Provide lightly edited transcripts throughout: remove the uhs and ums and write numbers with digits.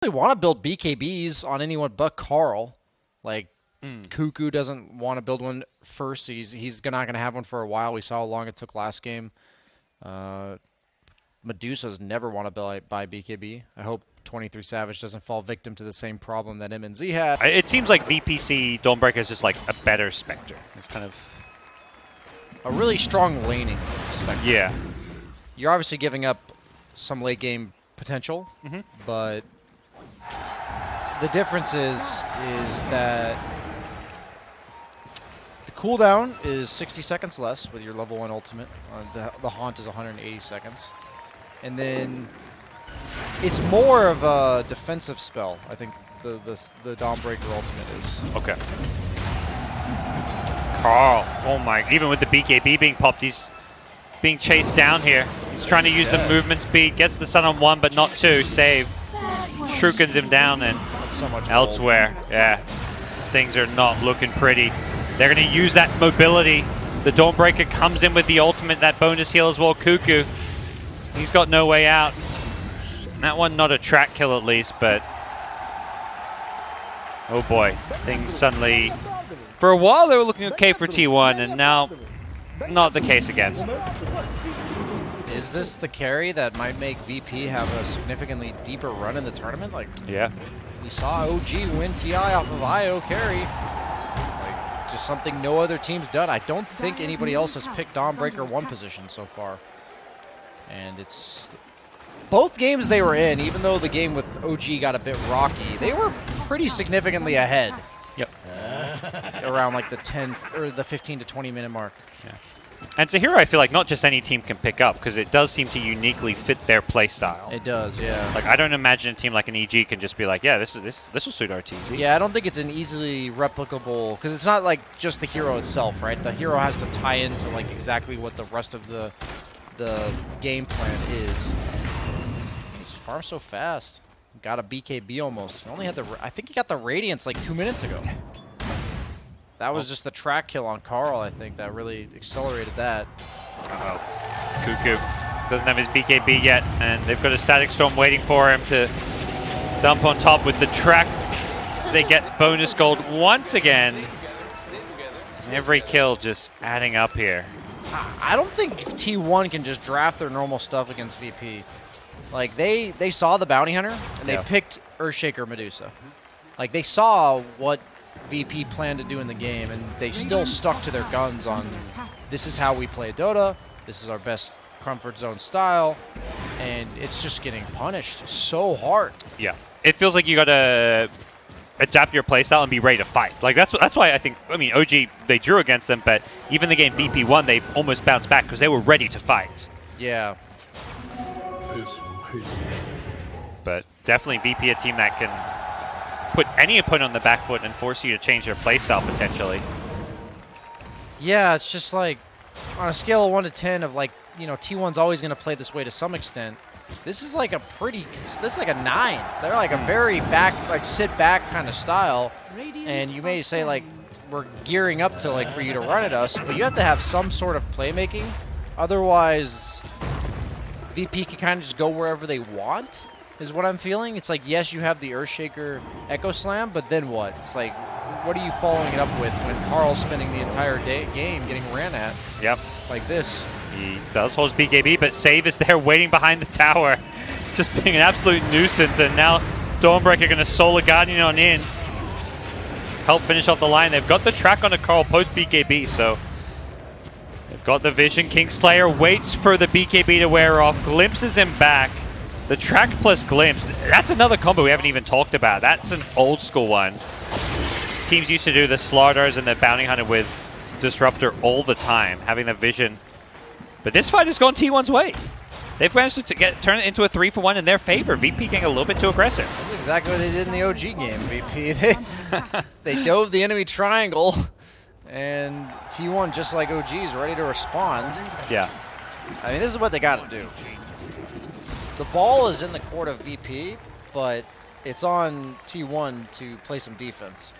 really want to build BKBs on anyone but Carl. Like, Cuckoo doesn't want to build one first. He's not going to have one for a while. We saw how long it took last game. Medusa's never want to buy BKB. I hope 23 Savage doesn't fall victim to the same problem that MNZ had. It seems like VPC Dawnbreaker is just like a better Spectre. It's kind of a really strong laning Spectre. Yeah. You're obviously giving up some late game potential, but the difference is that the cooldown is 60 seconds less with your level 1 ultimate. The Haunt is 180 seconds. And then it's more of a defensive spell, I think the Dawnbreaker ultimate is. Okay. Carl, oh my, even with the BKB being popped, he's being chased down here. He's trying to use the movement speed, gets the stun on 1, but not 2. Save. Shurikens him down, and so much elsewhere, things are not looking pretty. They're going to use that mobility. The Dawnbreaker comes in with the ultimate, that bonus heal as well. Cuckoo, he's got no way out. That one not a track kill at least, but oh boy, things suddenly, for a while they were looking okay for T1, and now not the case again. Is this the carry that might make VP have a significantly deeper run in the tournament? Like, yeah, we saw OG win TI off of IO carry. Like, just something no other team's done. I don't think anybody else has picked Dawnbreaker 1 position so far. And it's both games they were in, even though the game with OG got a bit rocky, they were pretty significantly ahead. Yep. Around like the 10 or the 15 to 20 minute mark. Yeah. And it's a hero I feel like not just any team can pick up, because it does seem to uniquely fit their play style. It does, yeah. Like, I don't imagine a team like an EG can just be like, yeah, this will suit our TZ. Yeah, I don't think it's an easily replicable, because it's not like just the hero itself, right? The hero has to tie into like exactly what the rest of the game plan is. He's farmed so fast. Got a BKB almost. He only had I think he got the Radiance like 2 minutes ago. That was just the track kill on Carl, I think, that really accelerated that. Uh-oh. Cuckoo doesn't have his BKB yet, and they've got a Static Storm waiting for him to dump on top with the track. They get bonus gold once again. Every kill just adding up here. I don't think T1 can just draft their normal stuff against VP. Like, they saw the Bounty Hunter, and they picked Earthshaker Medusa. Like, they saw what VP planned to do in the game, and they still stuck to their guns on this is how we play Dota, this is our best comfort zone style, and it's just getting punished so hard. Yeah, it feels like you gotta adapt your playstyle and be ready to fight. Like that's why I think, I mean, OG, they drew against them, but even the game VP won, they almost bounced back because they were ready to fight. Yeah. But definitely VP a team that can put any opponent on the back foot and force you to change their playstyle potentially. Yeah, it's just like on a scale of 1 to 10 of like, you know, T1's always going to play this way to some extent. This is like a this is like a 9. They're like a very sit back kind of style. And you may say like, we're gearing up to like for you to run at us, but you have to have some sort of playmaking. Otherwise, VP can kind of just go wherever they want, is what I'm feeling. It's like, yes, you have the Earthshaker Echo Slam, but then what? It's like, what are you following it up with when Carl's spending the entire game getting ran at? Yep. Like this. He does hold his BKB, but Save is there waiting behind the tower. Just being an absolute nuisance, and now Dawnbreaker going to Solar Guardian on in. Help finish off the line. They've got the track on the Carl post BKB, so they've got the vision. Kingslayer waits for the BKB to wear off, glimpses him back. The track plus glimpse, that's another combo we haven't even talked about. That's an old school one. Teams used to do the Slaughters and the Bounty Hunter with Disruptor all the time, having the vision. But this fight has gone T1's way. They've managed to turn it into a 3-for-1 in their favor. VP getting a little bit too aggressive. That's exactly what they did in the OG game, VP. They dove the enemy triangle, and T1, just like OG, is ready to respond. Yeah. I mean, this is what they got to do. The ball is in the court of VP, but it's on T1 to play some defense.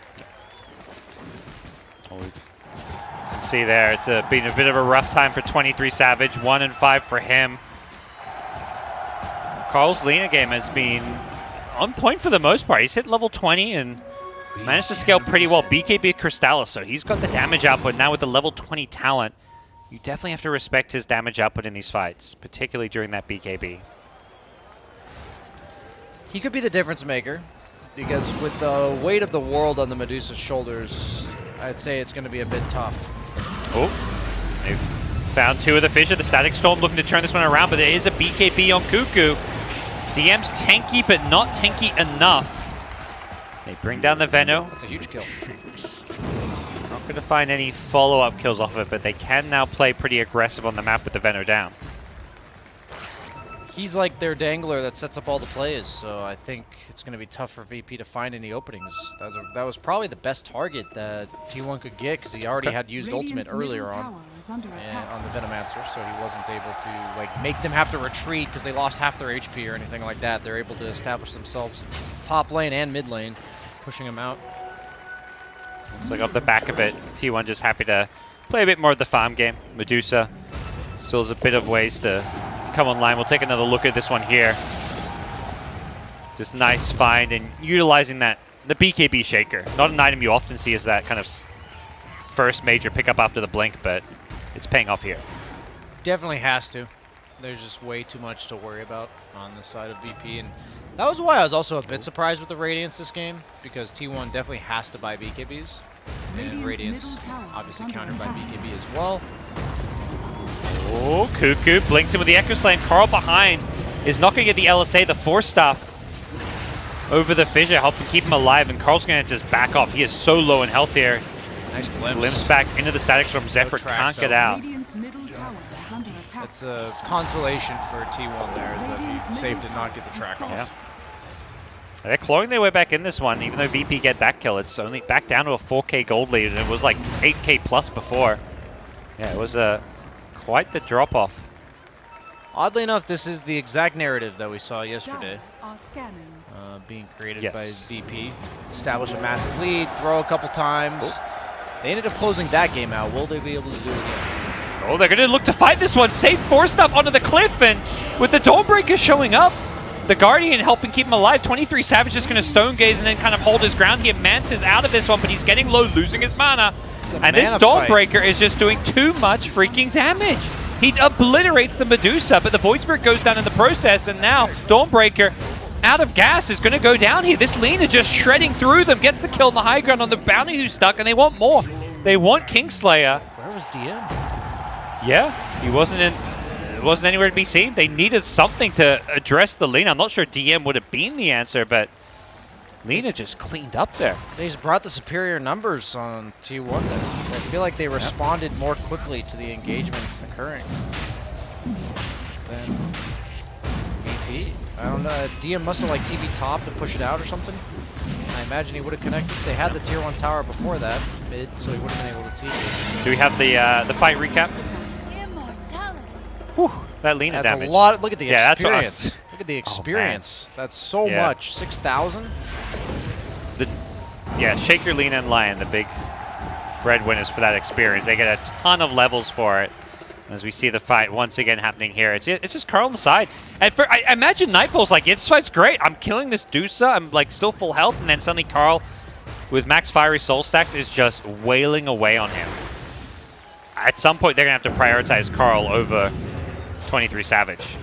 See there, it's been a bit of a rough time for 23 Savage. 1 and 5 for him. Carl's Lena game has been on point for the most part. He's hit level 20 and managed to scale pretty well. BKB Crystallis, so he's got the damage output now with the level 20 talent. You definitely have to respect his damage output in these fights, particularly during that BKB. He could be the difference maker, because with the weight of the world on the Medusa's shoulders, I'd say it's going to be a bit tough. Oh, they've found two of the Fissure. The Static Storm looking to turn this one around, but there is a BKB on Cuckoo. DM's tanky, but not tanky enough. They bring down the Veno. That's a huge kill. Not going to find any follow-up kills off of it, but they can now play pretty aggressive on the map with the Veno down. He's like their dangler that sets up all the plays, so I think it's going to be tough for VP to find any openings. That was probably the best target that T1 could get, because he already had used ultimate earlier on the Venomancer, so he wasn't able to like make them have to retreat because they lost half their HP or anything like that. They're able to establish themselves top lane and mid lane, pushing him out. Looks like off the back of it, T1 just happy to play a bit more of the farm game. Medusa still has a bit of ways to come online. We'll take another look at this one here. Just nice find and utilizing that, the BKB Shaker. Not an item you often see as that kind of first major pickup after the blink, but it's paying off here. Definitely has to. There's just way too much to worry about on the side of VP, and that was why I was also a bit surprised with the Radiance this game, because T1 definitely has to buy BKBs, and Radiance obviously countered by BKB as well. Oh, Cuckoo blinks in with the Echo Slam. Carl behind is not going to get the LSA, the Force Staff over the Fissure, helping keep him alive, and Carl's going to just back off. He is so low in health here. Nice glimpse. Glimpse back into the Static Storm. Zephyr can't get out. It's a consolation for T1 there, is that he saved to not get the track off. Yeah. They're clawing their way back in this one, even though VP get that kill. It's only back down to a 4K gold lead, and it was like 8K plus before. Yeah, it was quite the drop-off. Oddly enough, this is the exact narrative that we saw yesterday, being created by VP. Establish a massive lead, throw a couple times. They ended up closing that game out. Will they be able to do it again? Oh, they're going to look to fight this one. Safe forced up onto the cliff, and with the Dawnbreaker showing up, the Guardian helping keep him alive. 23 Savage just going to Stone Gaze and then kind of hold his ground here. Mantis out of this one, but he's getting low, losing his mana. And this Dawnbreaker is just doing too much freaking damage. He obliterates the Medusa, but the Void Spirit goes down in the process, and now Dawnbreaker, out of gas, is going to go down here. This Lina just shredding through them, gets the kill on the high ground on the Bounty who's stuck, and they want more. They want Kingslayer. Where was DM? Yeah, he wasn't anywhere to be seen. They needed something to address the Lina. I'm not sure DM would have been the answer, but Lina just cleaned up there. They just brought the superior numbers on T1 there. I feel like they responded more quickly to the engagement occurring than VP. I don't know, DM must have like TV top to push it out or something. I imagine he would have connected. They had the tier 1 tower before that, mid, so he would have been able to TP. Do we have the fight recap? Whew, that Lina that's damage. A lot. Look at the experience. That's Look at the experience. That's so much. 6,000? Yeah, Shaker, Lina, and Lion, the big breadwinners for that experience. They get a ton of levels for it. As we see the fight once again happening here. It's just Carl on the side. And I imagine Nightfall's like, this fight's great. I'm killing this Dusa. I'm like still full health. And then suddenly Carl, with max fiery soul stacks, is just wailing away on him. At some point, they're going to have to prioritize Carl over 23 Savage.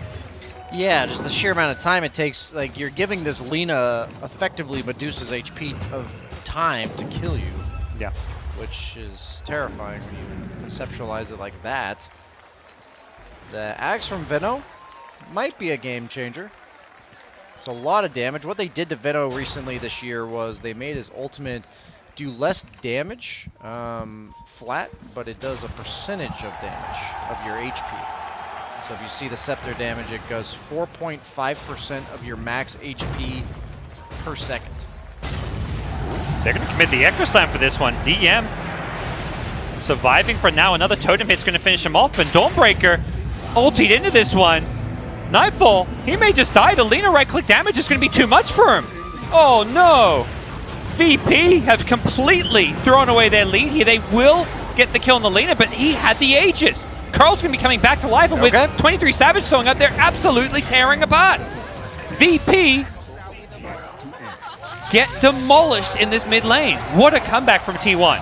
Yeah, just the sheer amount of time it takes. Like, you're giving this Lina effectively Medusa's HP of time to kill you. Yeah. Which is terrifying when you conceptualize it like that. The axe from Veno might be a game changer. It's a lot of damage. What they did to Veno recently this year was they made his ultimate do less damage flat, but it does a percentage of damage of your HP. So if you see the scepter damage, it goes 4.5% of your max HP per second. They're going to commit the Echo Slam for this one. DM surviving for now. Another totem hit's going to finish him off, and Dawnbreaker ultied into this one. Nightfall, he may just die. The Lina right-click damage is going to be too much for him. Oh no! VP have completely thrown away their lead here. They will get the kill on the Lina, but he had the Aegis. Carl's going to be coming back to life, and with 23 Savage showing up, they're absolutely tearing apart. VP get demolished in this mid lane. What a comeback from T1.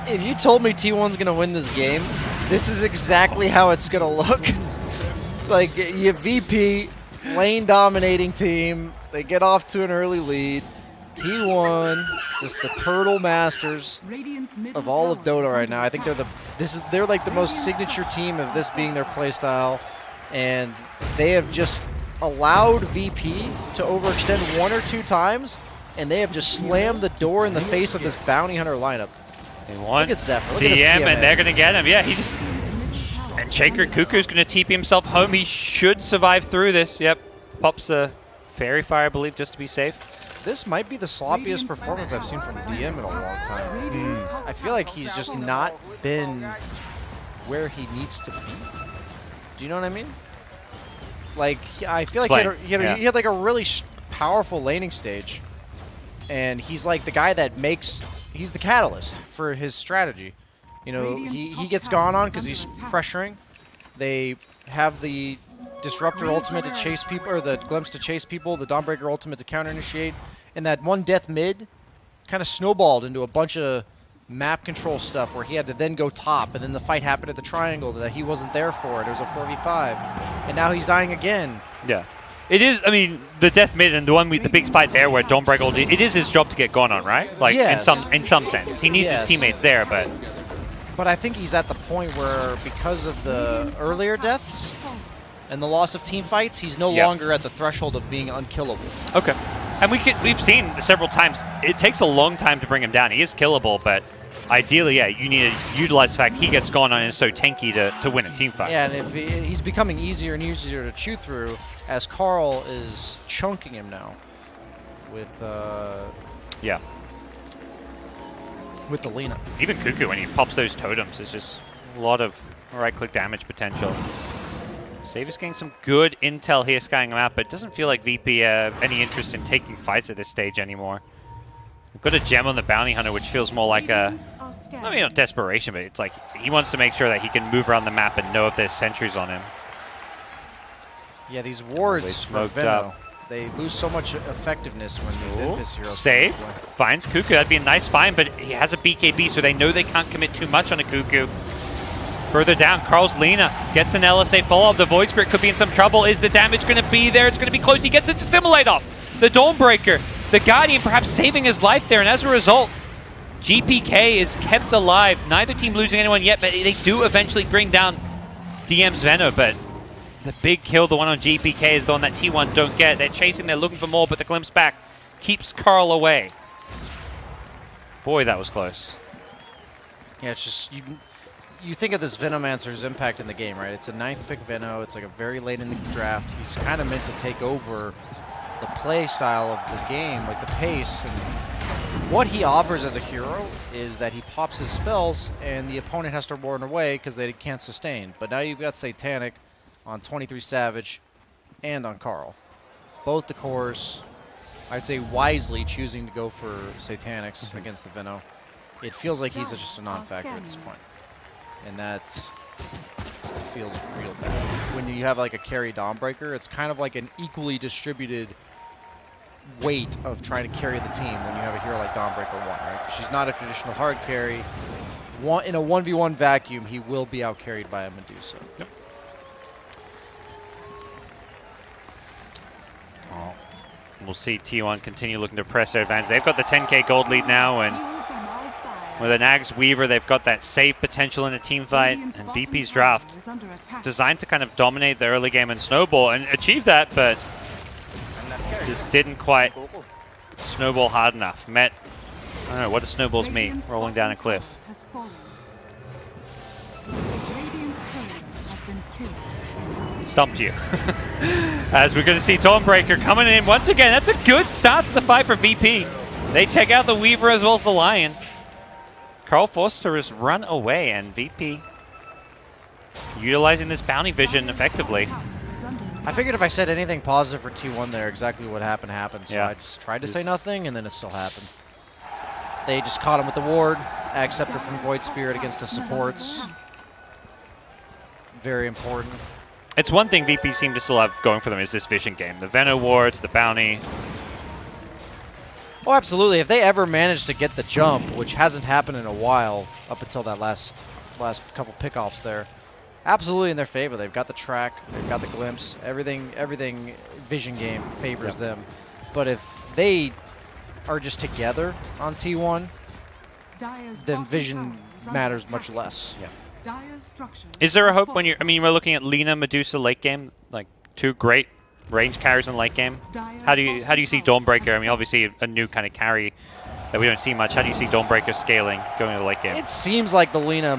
If you told me T1's going to win this game, this is exactly how it's going to look. Like, you have VP, lane dominating team. They get off to an early lead. T1, just the turtle masters of all of Dota right now. I think they're like the most signature team of this being their playstyle, and they have just allowed VP to overextend 1 or 2 times, and they have just slammed the door in the face of this bounty hunter lineup. They want Look at Zephyr. Look DM, at and they're going to get him. Yeah, he just... And Shaker Cuckoo's going to TP himself home. He should survive through this. Yep. Pops a Fairy Fire, I believe, just to be safe. This might be the sloppiest performance I've seen from DM in a long time. I feel like he's just not been where he needs to be. Do you know what I mean? Like, I feel like he had like a really powerful laning stage, and he's like the guy that makes... He's the catalyst for his strategy. You know, he gets gone on because he's pressuring. They have the Disruptor ultimate to chase people, or the Glimpse to chase people, the Dawnbreaker ultimate to counter-initiate, and that one death mid kind of snowballed into a bunch of map control stuff where he had to then go top, and then the fight happened at the triangle that he wasn't there for. It was a 4v5, and now he's dying again. Yeah. It is, I mean, the death mid and the big fight there where Dawnbreaker, it is his job to get gone on, right? Like, yes. in some sense. He needs his teammates there, but... But I think he's at the point where, because of the earlier deaths and the loss of team fights, he's no longer at the threshold of being unkillable. Okay. And we've seen several times, it takes a long time to bring him down. He is killable, but ideally, yeah, you need to utilize the fact he gets gone on and is so tanky to win a team fight. Yeah, and if he's becoming easier and easier to chew through as Carl is chunking him now with with the Lina. Even Cuckoo, when he pops those totems, there's just a lot of right-click damage potential. Save is getting some good intel here, skying him out, but it doesn't feel like VP any interest in taking fights at this stage anymore. We've got a gem on the Bounty Hunter, which feels more like I mean, not desperation, but it's like he wants to make sure that he can move around the map and know if there's sentries on him. Yeah, these wards for Venno, they lose so much effectiveness when these Infus heroes... Save. Finds Cuckoo. That'd be a nice find, but he has a BKB, so they know they can't commit too much on a Cuckoo. Further down, Carl's Lina gets an LSA follow-up. The Void Spirit could be in some trouble. Is the damage going to be there? It's going to be close. He gets it to Assimilate off. The Dawnbreaker, the Guardian perhaps saving his life there, and as a result, GPK is kept alive. Neither team losing anyone yet, but they do eventually bring down DM's Venno, but the big kill, the one on GPK, is the one that T1 don't get. They're chasing, they're looking for more, but the glimpse back keeps Carl away. Boy, that was close. Yeah, it's just, you think of this Venomancer's impact in the game, right? It's a 9th pick Venno. It's like a very late in the draft. He's kind of meant to take over the play style of the game, like the pace. And what he offers as a hero is that he pops his spells and the opponent has to run away because they can't sustain. But now you've got Satanic on 23 Savage and on Carl. Both the cores, I'd say wisely choosing to go for Satanics against the Venno. It feels like he's just a non-factor at this point. And that feels real bad. When you have like a carry Dawnbreaker, it's kind of like an equally distributed weight of trying to carry the team when you have a hero like Dawnbreaker 1, right? She's not a traditional hard carry. In a 1v1 vacuum, he will be out-carried by a Medusa. Yep. We'll see T1 continue looking to press their advantage. They've got the 10k gold lead now, and with an Ags Weaver, they've got that save potential in a team fight, and VP's draft designed to kind of dominate the early game and snowball, and achieve that, but just didn't quite snowball hard enough. I don't know, what do snowballs mean? Rolling down a cliff. Stumped you. As we're going to see Dawnbreaker coming in once again. That's a good start to the fight for VP. They take out the Weaver as well as the Lion. Carl Forster has run away, and VP utilizing this bounty vision effectively. I figured if I said anything positive for T1 there, exactly what happened. So I just tried to say nothing, and then it still happened. They just caught him with the ward. Ag Scepter from Void Spirit against the supports. Very important. It's one thing VP seem to still have going for them is this vision game. The Venno wards, the bounty. Oh, absolutely. If they ever manage to get the jump, which hasn't happened in a while, up until that last couple pickoffs there, absolutely in their favor. They've got the track, they've got the glimpse, everything vision game favors them. But if they are just together on T1, then vision matters much less. Yeah. Is there a hope when you're, I mean, we're looking at Lina, Medusa late game, like 2 great range carries in late game. How do you see Dawnbreaker? I mean, obviously a new kind of carry that we don't see much. How do you see Dawnbreaker scaling going into the late game? It seems like the Lina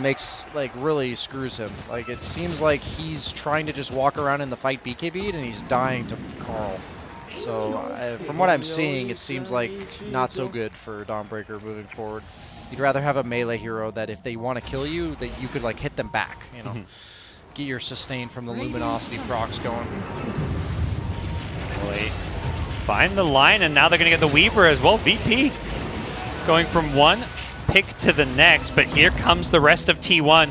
really screws him. Like, it seems like he's trying to just walk around in the fight BKB and he's dying to Carl. So from what I'm seeing, it seems like not so good for Dawnbreaker moving forward. You'd rather have a melee hero that if they want to kill you, that you could like hit them back, you know. Get your sustain from the luminosity procs going. They find the line, and now they're going to get the Weaver as well. VP going from one pick to the next, but here comes the rest of T1.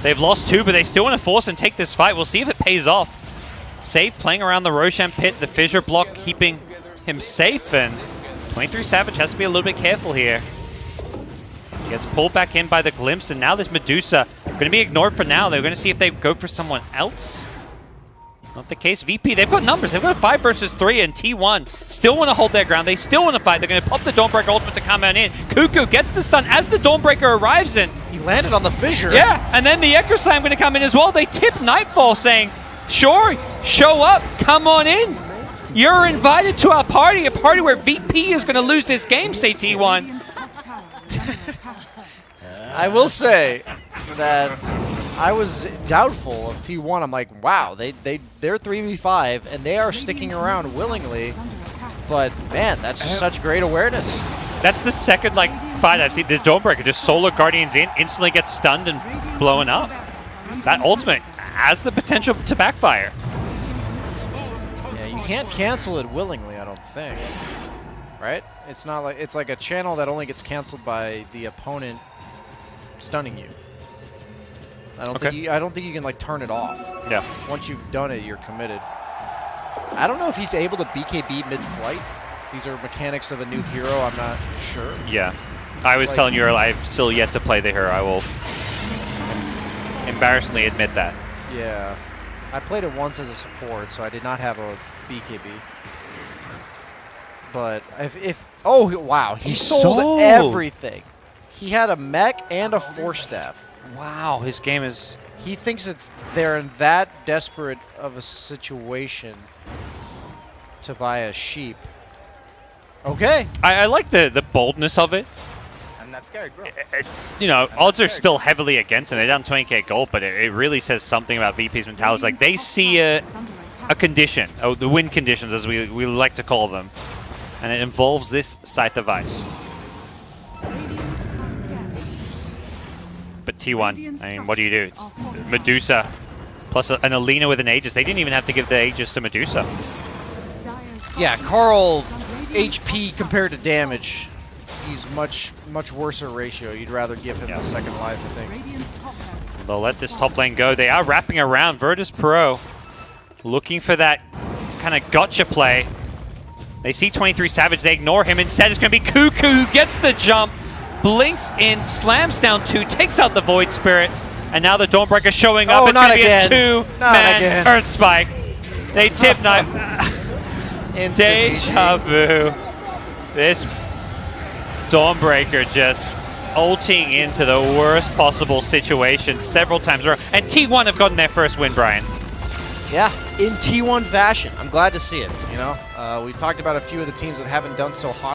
They've lost 2, but they still want to force and take this fight. We'll see if it pays off. Save playing around the Roshan pit, the fissure block keeping him safe, and 23 Savage has to be a little bit careful here. Gets pulled back in by the glimpse, and now this Medusa going to be ignored for now. They're going to see if they go for someone else. Not the case. VP, they've got numbers. They've got 5 versus 3, and T1 still want to hold their ground. They still want to fight. They're going to pop the Dawnbreaker ultimate to come on in. Cuckoo gets the stun as the Dawnbreaker arrives in. He landed on the fissure. Yeah, and then the Echo Slam going to come in as well. They tip Nightfall saying, sure, show up, come on in. You're invited to our party, a party where VP is going to lose this game, say T1. I will say that I was doubtful of T1. I'm like, wow, they're 3v5 and they are sticking around willingly. But man, that's just such great awareness. That's the second fight I've seen. The Dawnbreaker just solo Guardians in, instantly gets stunned and blowing up. That ultimate has the potential to backfire. Yeah, you can't cancel it willingly, I don't think. Right? It's not like it's like a channel that only gets canceled by the opponent stunning you. I don't think you can like turn it off. Yeah. Once you've done it, you're committed. I don't know if he's able to BKB mid-flight. These are mechanics of a new hero. I'm not sure. Yeah. I was telling you earlier, I've still yet to play the hero. I will embarrassingly admit that. Yeah. I played it once as a support, so I did not have a BKB. But if oh wow, he sold everything. He had a mech and a force staff. Wow, his game is... He thinks they're in that desperate of a situation to buy a sheep. Okay. I like the boldness of it. I'm not scared, bro. You know, odds are still heavily against him. They're down 20k gold, but it really says something about VP's mentality. Like, they see a condition, the win conditions, as we like to call them. And it involves this Scythe of Ice. But T1, I mean, what do? It's Medusa plus an Alina with an Aegis. They didn't even have to give the Aegis to Medusa. Yeah, Carl, HP compared to damage, he's much worse a ratio. You'd rather give him the second life, I think. They'll let this top lane go. They are wrapping around. Virtus Pro looking for that kind of gotcha play. They see 23 Savage. They ignore him. Instead, it's going to be Cuckoo who gets the jump. Blinks in, slams down 2, takes out the Void Spirit, and now the Dawnbreaker showing up. Oh, it's going to be a 2-man again. Earth Spike. They tip Knife. Deja vu. This Dawnbreaker just ulting into the worst possible situation several times. And T1 have gotten their first win, Brian. Yeah, in T1 fashion. I'm glad to see it, you know. We talked about a few of the teams that haven't done so hot.